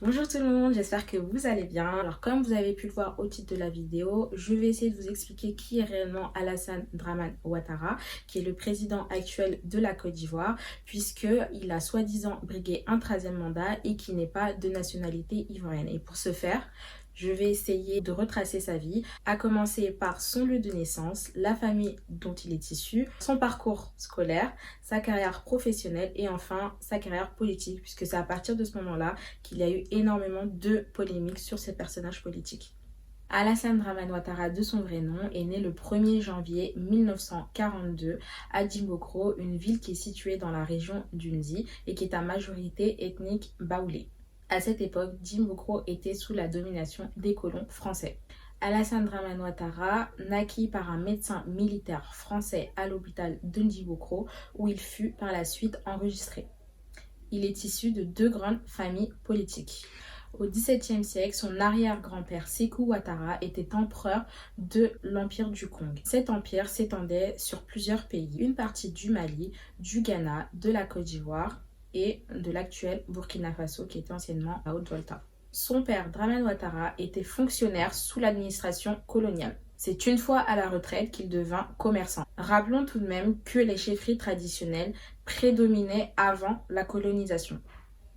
Bonjour tout le monde, j'espère que vous allez bien. Alors comme vous avez pu le voir au titre de la vidéo, je vais essayer de vous expliquer qui est réellement Alassane Dramane Ouattara, qui est le président actuel de la Côte d'Ivoire, puisqu'il a soi-disant brigué un 13e mandat et qui n'est pas de nationalité ivoirienne. Et pour ce faire, je vais essayer de retracer sa vie, à commencer par son lieu de naissance, la famille dont il est issu, son parcours scolaire, sa carrière professionnelle et enfin sa carrière politique, puisque c'est à partir de ce moment-là qu'il y a eu énormément de polémiques sur ces personnages politiques. Alassane Dramane Ouattara, de son vrai nom, est né le 1er janvier 1942 à Djimbokro, une ville qui est située dans la région d'Unzi et qui est à majorité ethnique baoulé. À cette époque, Djimbokro était sous la domination des colons français. Alassane Dramane Ouattara naquit par un médecin militaire français à l'hôpital de Djimbokro, où il fut par la suite enregistré. Il est issu de deux grandes familles politiques. Au XVIIe siècle, son arrière-grand-père Sékou Ouattara était empereur de l'Empire du Congo. Cet empire s'étendait sur plusieurs pays, une partie du Mali, du Ghana, de la Côte d'Ivoire et de l'actuel Burkina Faso qui était anciennement à Haute-Volta. Son père, Dramane Ouattara, était fonctionnaire sous l'administration coloniale. C'est une fois à la retraite qu'il devint commerçant. Rappelons tout de même que les chefferies traditionnelles prédominaient avant la colonisation.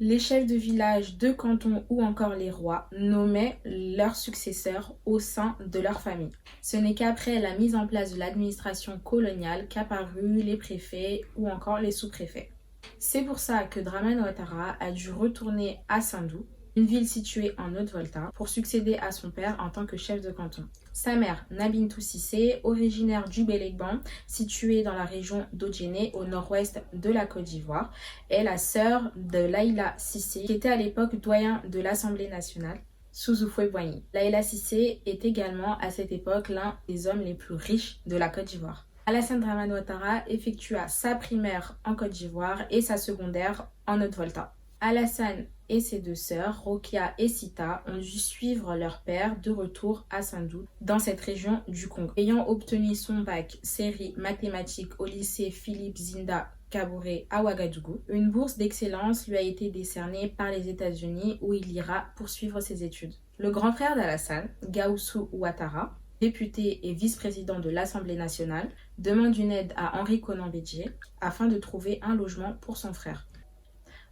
Les chefs de village, de canton ou encore les rois nommaient leurs successeurs au sein de leur famille. Ce n'est qu'après la mise en place de l'administration coloniale qu'apparurent les préfets ou encore les sous-préfets. C'est pour ça que Dramane Ouattara a dû retourner à Sindou, une ville située en Haute-Volta, pour succéder à son père en tant que chef de canton. Sa mère, Nabintou Cissé, originaire du Bélégban, située dans la région d'Odjéné, au nord-ouest de la Côte d'Ivoire, est la sœur de Laïla Cissé, qui était à l'époque doyen de l'Assemblée nationale, sous Houphouët-Boigny. Laïla Cissé est également à cette époque l'un des hommes les plus riches de la Côte d'Ivoire. Alassane Dramane Ouattara effectua sa primaire en Côte d'Ivoire et sa secondaire en Haute-Volta. Alassane et ses deux sœurs, Rokia et Sita, ont dû suivre leur père de retour à Sindou, dans cette région du Congo. Ayant obtenu son bac série mathématiques au lycée Philippe Zinda Kaboré à Ouagadougou, une bourse d'excellence lui a été décernée par les États-Unis où il ira poursuivre ses études. Le grand frère d'Alassane, Gaoussou Ouattara, député et vice-président de l'Assemblée nationale, demande une aide à Henri Konan Bédié afin de trouver un logement pour son frère.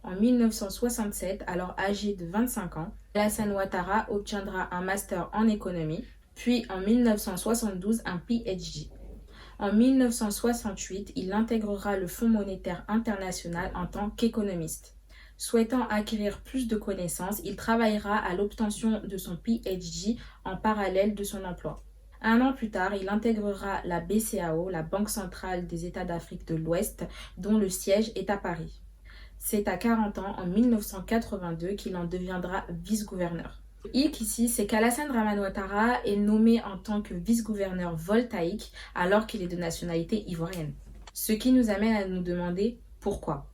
En 1967, alors âgé de 25 ans, Alassane Ouattara obtiendra un master en économie, puis en 1972 un PhD. En 1968, il intégrera le Fonds monétaire international en tant qu'économiste. Souhaitant acquérir plus de connaissances, il travaillera à l'obtention de son PhD en parallèle de son emploi. Un an plus tard, il intégrera la BCAO, la Banque centrale des États d'Afrique de l'Ouest, dont le siège est à Paris. C'est à 40 ans, en 1982, qu'il en deviendra vice-gouverneur. Le hic ici, c'est qu'Alassane Dramane Ouattara est nommé en tant que vice-gouverneur voltaïque alors qu'il est de nationalité ivoirienne. Ce qui nous amène à nous demander pourquoi.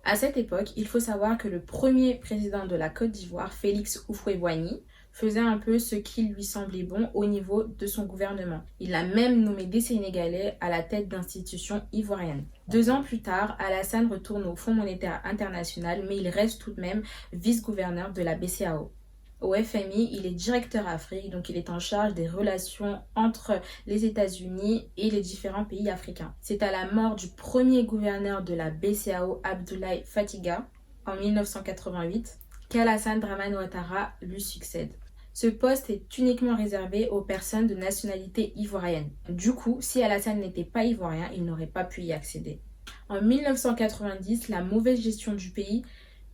À cette époque, il faut savoir que le premier président de la Côte d'Ivoire, Félix Houphouët-Boigny, faisait un peu ce qui lui semblait bon au niveau de son gouvernement. Il a même nommé des Sénégalais à la tête d'institutions ivoiriennes. 2 ans plus tard, Alassane retourne au Fonds monétaire international, mais il reste tout de même vice-gouverneur de la BCAO. Au FMI, il est directeur Afrique, donc il est en charge des relations entre les États-Unis et les différents pays africains. C'est à la mort du premier gouverneur de la BCAO, Abdoulaye Fatiga, en 1988, qu'Alassane Dramane Ouattara lui succède. Ce poste est uniquement réservé aux personnes de nationalité ivoirienne. Du coup, si Alassane n'était pas ivoirien, il n'aurait pas pu y accéder. En 1990, la mauvaise gestion du pays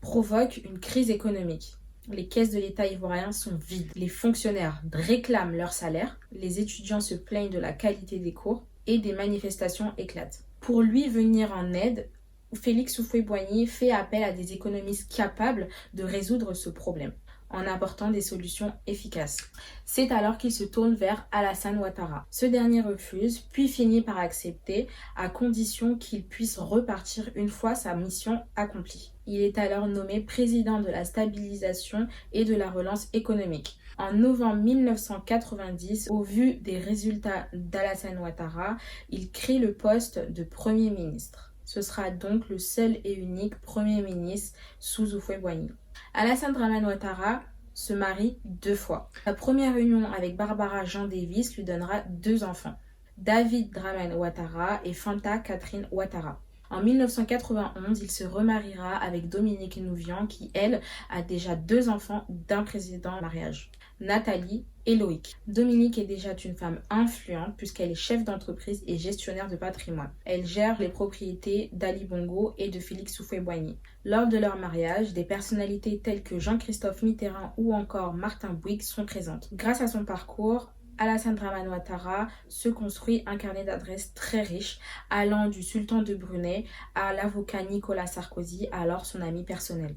provoque une crise économique. Les caisses de l'État ivoirien sont vides. Les fonctionnaires réclament leur salaire, les étudiants se plaignent de la qualité des cours et des manifestations éclatent. Pour lui venir en aide, Félix Houphouët-Boigny fait appel à des économistes capables de résoudre ce problème en apportant des solutions efficaces. C'est alors qu'il se tourne vers Alassane Ouattara. Ce dernier refuse, puis finit par accepter, à condition qu'il puisse repartir une fois sa mission accomplie. Il est alors nommé président de la stabilisation et de la relance économique. En novembre 1990, au vu des résultats d'Alassane Ouattara, il crée le poste de Premier ministre. Ce sera donc le seul et unique Premier ministre sous Houphouët-Boigny. Alassane Dramane Ouattara se marie 2 fois. Sa première union avec Barbara Jean Davis lui donnera 2 enfants, David Dramane Ouattara et Fanta Catherine Ouattara. En 1991, il se remariera avec Dominique Nouvian qui, elle, a déjà 2 enfants d'un précédent mariage, Nathalie et Loïc. Dominique est déjà une femme influente puisqu'elle est chef d'entreprise et gestionnaire de patrimoine. Elle gère les propriétés d'Ali Bongo et de Félix Houphouët-Boigny. Lors de leur mariage, des personnalités telles que Jean-Christophe Mitterrand ou encore Martin Bouygues sont présentes. Grâce à son parcours, Alassane Dramane Ouattara se construit un carnet d'adresses très riche, allant du sultan de Brunei à l'avocat Nicolas Sarkozy, alors son ami personnel.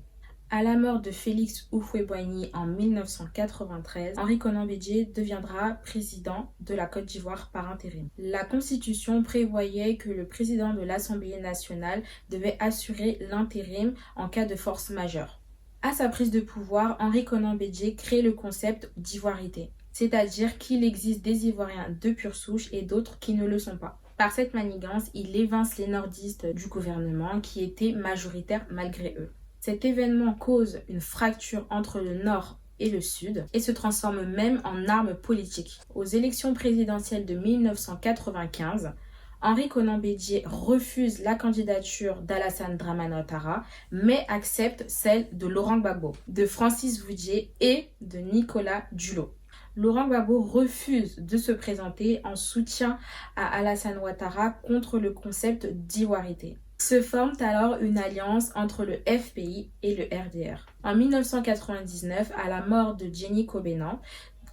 À la mort de Félix Houphouët-Boigny en 1993, Henri Konan Bédié deviendra président de la Côte d'Ivoire par intérim. La Constitution prévoyait que le président de l'Assemblée nationale devait assurer l'intérim en cas de force majeure. À sa prise de pouvoir, Henri Konan Bédié crée le concept d'ivoirité, c'est-à-dire qu'il existe des Ivoiriens de pure souche et d'autres qui ne le sont pas. Par cette manigance, il évince les nordistes du gouvernement qui étaient majoritaires malgré eux. Cet événement cause une fracture entre le Nord et le Sud et se transforme même en arme politique. Aux élections présidentielles de 1995, Henri Konan Bédié refuse la candidature d'Alassane Dramane Ouattara, mais accepte celle de Laurent Gbagbo, de Francis Voudié et de Nicolas Dulot. Laurent Gbagbo refuse de se présenter en soutien à Alassane Ouattara contre le concept d'ivoirité. Se forme alors une alliance entre le FPI et le RDR. En 1999, à la mort de Jenny Kobenan,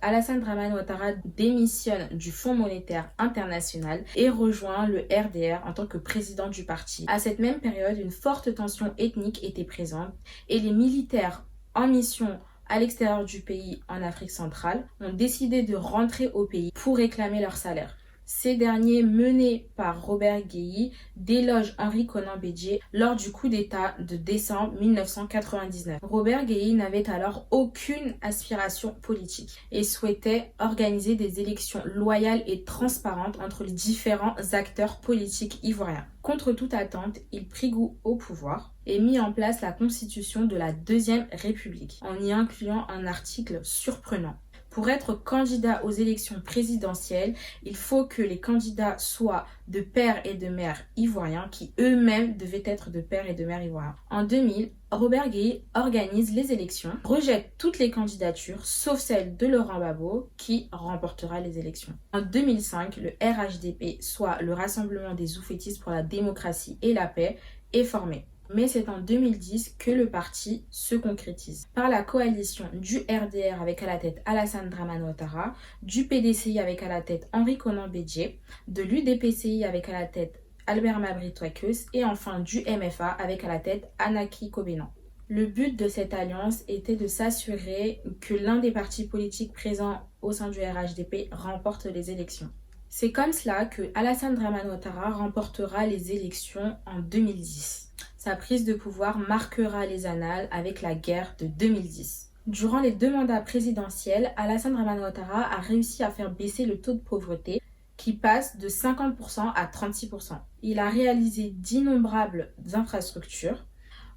Alassane Dramane Ouattara démissionne du Fonds monétaire international et rejoint le RDR en tant que président du parti. À cette même période, une forte tension ethnique était présente et les militaires en mission à l'extérieur du pays en Afrique centrale ont décidé de rentrer au pays pour réclamer leur salaire. Ces derniers, menés par Robert Guéhi, délogent Henri Konan Bédié lors du coup d'État de décembre 1999. Robert Guéhi n'avait alors aucune aspiration politique et souhaitait organiser des élections loyales et transparentes entre les différents acteurs politiques ivoiriens. Contre toute attente, il prit goût au pouvoir et mit en place la constitution de la Deuxième République, en y incluant un article surprenant. Pour être candidat aux élections présidentielles, il faut que les candidats soient de père et de mère ivoiriens qui eux-mêmes devaient être de père et de mère ivoiriens. En 2000, Robert Guéhi organise les élections, rejette toutes les candidatures sauf celle de Laurent Gbagbo qui remportera les élections. En 2005, le RHDP, soit le Rassemblement des Oufettistes pour la démocratie et la paix, est formé. Mais c'est en 2010 que le parti se concrétise. Par la coalition du RDR avec à la tête Alassane Dramane Ouattara, du PDCI avec à la tête Henri Konan Bédié, de l'UDPCI avec à la tête Albert Mabry Touakeus et enfin du MFA avec à la tête Anaki Kobenan. Le but de cette alliance était de s'assurer que l'un des partis politiques présents au sein du RHDP remporte les élections. C'est comme cela que Alassane Dramane Ouattara remportera les élections en 2010. Sa prise de pouvoir marquera les annales avec la guerre de 2010. Durant les 2 mandats présidentiels, Alassane Dramane Ouattara a réussi à faire baisser le taux de pauvreté qui passe de 50% à 36%. Il a réalisé d'innombrables infrastructures.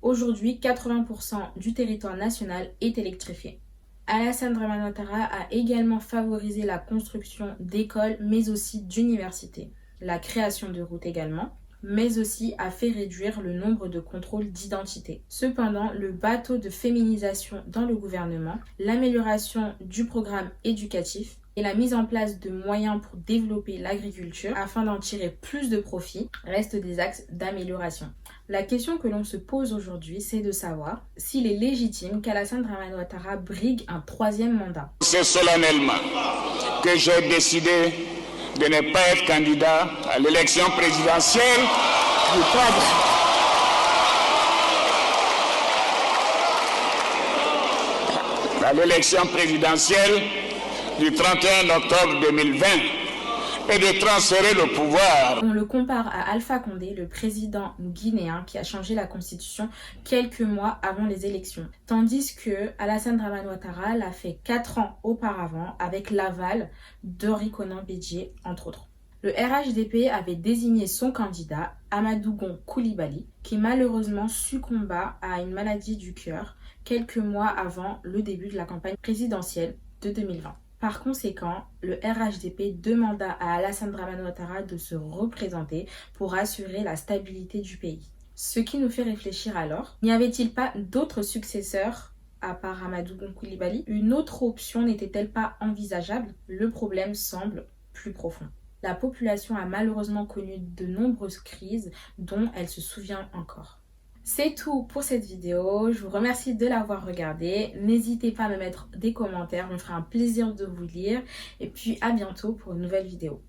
Aujourd'hui, 80% du territoire national est électrifié. Alassane Dramane Ouattara a également favorisé la construction d'écoles mais aussi d'universités, la création de routes également, mais aussi a fait réduire le nombre de contrôles d'identité. Cependant, le bateau de féminisation dans le gouvernement, l'amélioration du programme éducatif et la mise en place de moyens pour développer l'agriculture afin d'en tirer plus de profit restent des axes d'amélioration. La question que l'on se pose aujourd'hui, c'est de savoir s'il est légitime qu'Alassane Dramane Ouattara brigue un 3e mandat. C'est solennellement que j'ai décidé de ne pas être candidat à l'élection présidentielle du cadre. À l'élection présidentielle du 31 octobre 2020 et de transférer le pouvoir. On le compare à Alpha Condé, le président guinéen qui a changé la constitution quelques mois avant les élections. Tandis que Alassane Dramane Ouattara l'a fait 4 ans auparavant avec l'aval d'Henri Konan Bédié, entre autres. Le RHDP avait désigné son candidat, Amadougon Coulibaly, qui malheureusement succomba à une maladie du cœur quelques mois avant le début de la campagne présidentielle de 2020. Par conséquent, le RHDP demanda à Alassane Dramane Ouattara de se représenter pour assurer la stabilité du pays. Ce qui nous fait réfléchir alors, n'y avait-il pas d'autres successeurs à part Amadougon Coulibaly? Une autre option n'était-elle pas envisageable? Le problème semble plus profond. La population a malheureusement connu de nombreuses crises dont elle se souvient encore. C'est tout pour cette vidéo, je vous remercie de l'avoir regardée. N'hésitez pas à me mettre des commentaires, me fera un plaisir de vous lire. Et puis à bientôt pour une nouvelle vidéo.